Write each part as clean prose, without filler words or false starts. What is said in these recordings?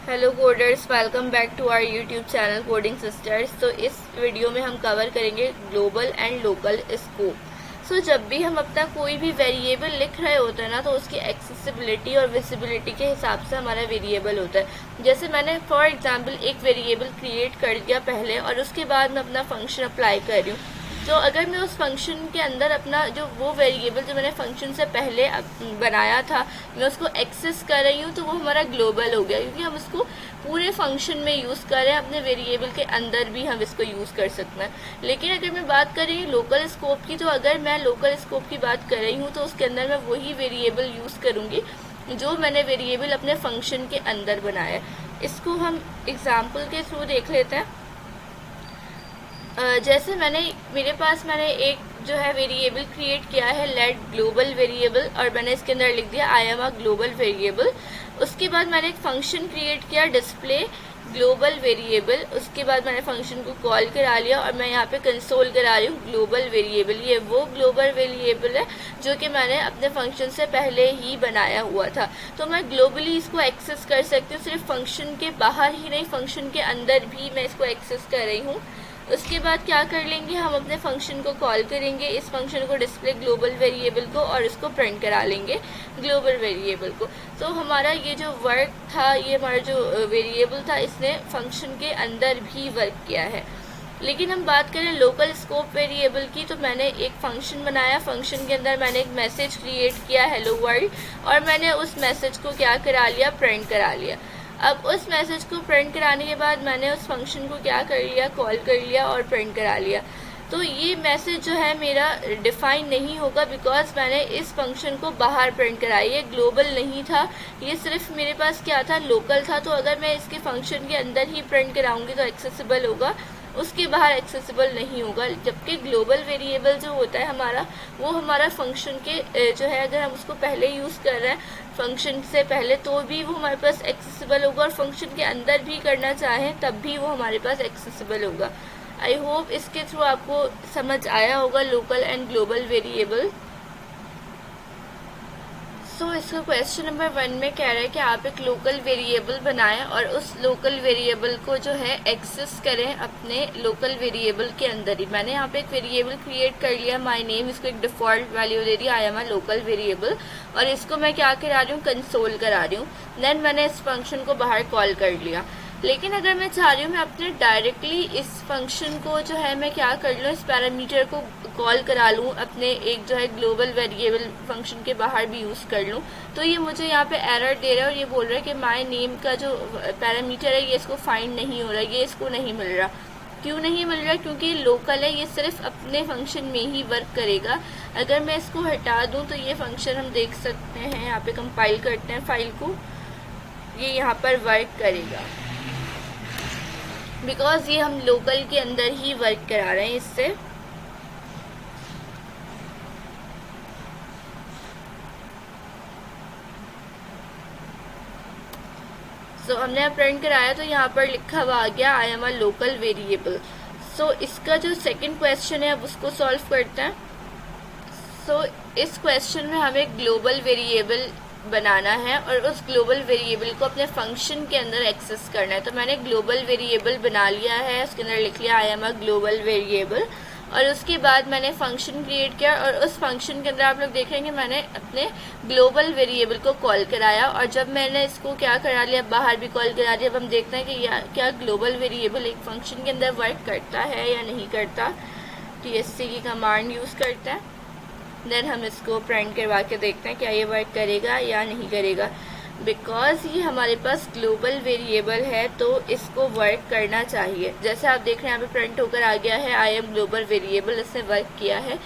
Hello coders, welcome back to our YouTube channel coding sisters. तो इस video में हम कवर करेंगे global and local scope. So जब भी हम अपना कोई भी वेरिएबल लिख रहे होते हैं ना, तो उसकी एक्सेसिबिलिटी और विजिबिलिटी के हिसाब से हमारा वेरिएबल होता है। जैसे मैंने फॉर एग्जांपल एक वेरिएबल क्रिएट कर दिया पहले, और उसके बाद मैं अपना फंक्शन अप्लाई कर रही हूँ। तो अगर मैं उस फंक्शन के अंदर अपना जो वो वेरिएबल जो मैंने फंक्शन से पहले बनाया था, मैं उसको एक्सेस कर रही हूँ, तो वो हमारा ग्लोबल हो गया, क्योंकि हम उसको पूरे फंक्शन में यूज़ कर रहे हैं। अपने वेरिएबल के अंदर भी हम इसको यूज़ कर सकते हैं। लेकिन अगर मैं बात कर रही हूँ लोकल स्कोप की, तो अगर मैं लोकल स्कोप की बात कर रही हूँ, तो उसके अंदर मैं वही वेरिएबल यूज़ करूँगी जो मैंने वेरिएबल अपने फंक्शन के अंदर बनाया है। इसको हम एग्जाम्पल के थ्रू देख लेते हैं। जैसे मेरे पास मैंने एक जो है वेरिएबल क्रिएट किया है, लेट ग्लोबल वेरिएबल, और मैंने इसके अंदर लिख दिया I am a global variable. उसके बाद मैंने एक फंक्शन क्रिएट किया, डिस्प्ले ग्लोबल वेरिएबल। उसके बाद मैंने फंक्शन को कॉल करा लिया, और मैं यहाँ पे कंसोल करा रही हूँ ग्लोबल वेरिएबल। ये वो ग्लोबल वेरिएबल है जो कि मैंने अपने फंक्शन से पहले ही बनाया हुआ था। तो मैं ग्लोबली इसको एक्सेस कर सकती हूँ, सिर्फ फंक्शन के बाहर ही नहीं, फंक्शन के अंदर भी मैं इसको एक्सेस कर रही हूँ। उसके बाद क्या कर लेंगे, हम अपने फंक्शन को कॉल करेंगे, इस फंक्शन को डिस्प्ले ग्लोबल वेरिएबल को, और इसको प्रिंट करा लेंगे ग्लोबल वेरिएबल को। तो हमारा ये जो वर्क था, ये हमारा जो वेरिएबल था, इसने फंक्शन के अंदर भी वर्क किया है। लेकिन हम बात करें लोकल स्कोप वेरिएबल की, तो मैंने एक फंक्शन बनाया, फंक्शन के अंदर मैंने एक मैसेज क्रिएट किया हेलो वर्ल्ड, और मैंने उस मैसेज को क्या करा लिया, प्रिंट करा लिया। अब उस मैसेज को प्रिंट कराने के बाद मैंने उस फंक्शन को क्या कर लिया, कॉल कर लिया और प्रिंट करा लिया। तो ये मैसेज जो है मेरा डिफाइन नहीं होगा, बिकॉज मैंने इस फंक्शन को बाहर प्रिंट कराया। ये ग्लोबल नहीं था, ये सिर्फ मेरे पास क्या था, लोकल था। तो अगर मैं इसके फंक्शन के अंदर ही प्रिंट कराऊंगी तो एक्सेसिबल होगा, उसके बाहर एक्सेसिबल नहीं होगा। जबकि ग्लोबल वेरिएबल जो होता है हमारा, वो हमारा फंक्शन के जो है, अगर हम उसको पहले यूज़ कर रहे हैं फंक्शन से पहले, तो भी वो हमारे पास एक्सेसिबल होगा, और फंक्शन के अंदर भी करना चाहें तब भी वो हमारे पास एक्सेसिबल होगा। आई होप इसके थ्रू आपको समझ आया होगा local and global variable. So इसका क्वेश्चन नंबर 1 में कह रहा है कि आप एक लोकल वेरिएबल बनाएं और उस लोकल वेरिएबल को जो है एक्सेस करें अपने लोकल वेरिएबल के अंदर ही। मैंने यहाँ पे एक वेरिएबल क्रिएट कर लिया, माय नेम, इसको एक default value they the, I am a local variable, और इसको मैं क्या करा रही हूँ, कंसोल करा रही हूँ। देन मैंने इस फंक्शन को बाहर कॉल कर लिया। लेकिन अगर मैं चाह रही हूँ मैं अपने डायरेक्टली इस फंक्शन को जो है मैं क्या कर लूँ, इस पैरामीटर को कॉल करा लूँ, अपने एक जो है ग्लोबल वेरिएबल फंक्शन के बाहर भी यूज़ कर लूँ, तो ये मुझे यहाँ पे एरर दे रहा है, और ये बोल रहा है कि माय नेम का जो पैरामीटर है ये इसको फाइंड नहीं हो रहा, ये इसको नहीं मिल रहा। क्यों नहीं मिल रहा? क्योंकि लोकल है, ये सिर्फ अपने फंक्शन में ही वर्क करेगा। अगर मैं इसको हटा दूँ तो ये फंक्शन हम देख सकते हैं, यहाँ पे कंपाइल करते हैं फाइल को, ये यहाँ पर वर्क करेगा, बिकॉज ये हम लोकल के अंदर ही वर्क करा रहे हैं इससे। सो हमने प्रिंट कराया, तो यहाँ पर लिखा हुआ आ गया I'm a local variable. So इसका जो सेकंड क्वेश्चन है अब उसको सॉल्व करते हैं। सो इस क्वेश्चन में हमें ग्लोबल वेरिएबल बनाना है और उस ग्लोबल वेरिएबल को अपने फंक्शन के अंदर एक्सेस करना है। तो मैंने ग्लोबल वेरिएबल बना लिया है, उसके अंदर लिख लिया I am a global variable, और उसके बाद मैंने फंक्शन क्रिएट किया, और उस फंक्शन के अंदर आप लोग देख रहे हैं कि मैंने अपने ग्लोबल वेरिएबल को कॉल कराया, और जब मैंने इसको क्या करा लिया, बाहर भी कॉल करा दिया। अब हम देखते हैं कि क्या ग्लोबल वेरिएबल एक फंक्शन के अंदर वर्क करता है या नहीं करता। TSC की कमांड यूज़ करता है, देन हम इसको प्रिंट करवा के देखते हैं क्या ये वर्क करेगा या नहीं करेगा। बिकॉज ये हमारे पास ग्लोबल वेरिएबल है तो इसको वर्क करना चाहिए। जैसे आप देख रहे हैं यहाँ पे प्रिंट होकर आ गया है आई एम ग्लोबल वेरिएबल, इसने वर्क किया है।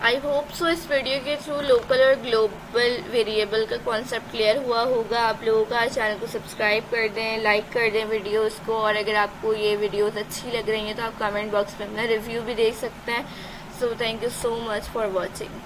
आई होप सो इस वीडियो के थ्रू लोकल और ग्लोबल वेरिएबल का कॉन्सेप्ट क्लियर हुआ होगा आप लोगों का। चैनल को सब्सक्राइब कर दें, लाइक कर दें वीडियोस को, और अगर आपको ये वीडियोस अच्छी लग रही हैं तो आप कमेंट बॉक्स में अपना रिव्यू भी दे सकते हैं। So thank you so much for watching.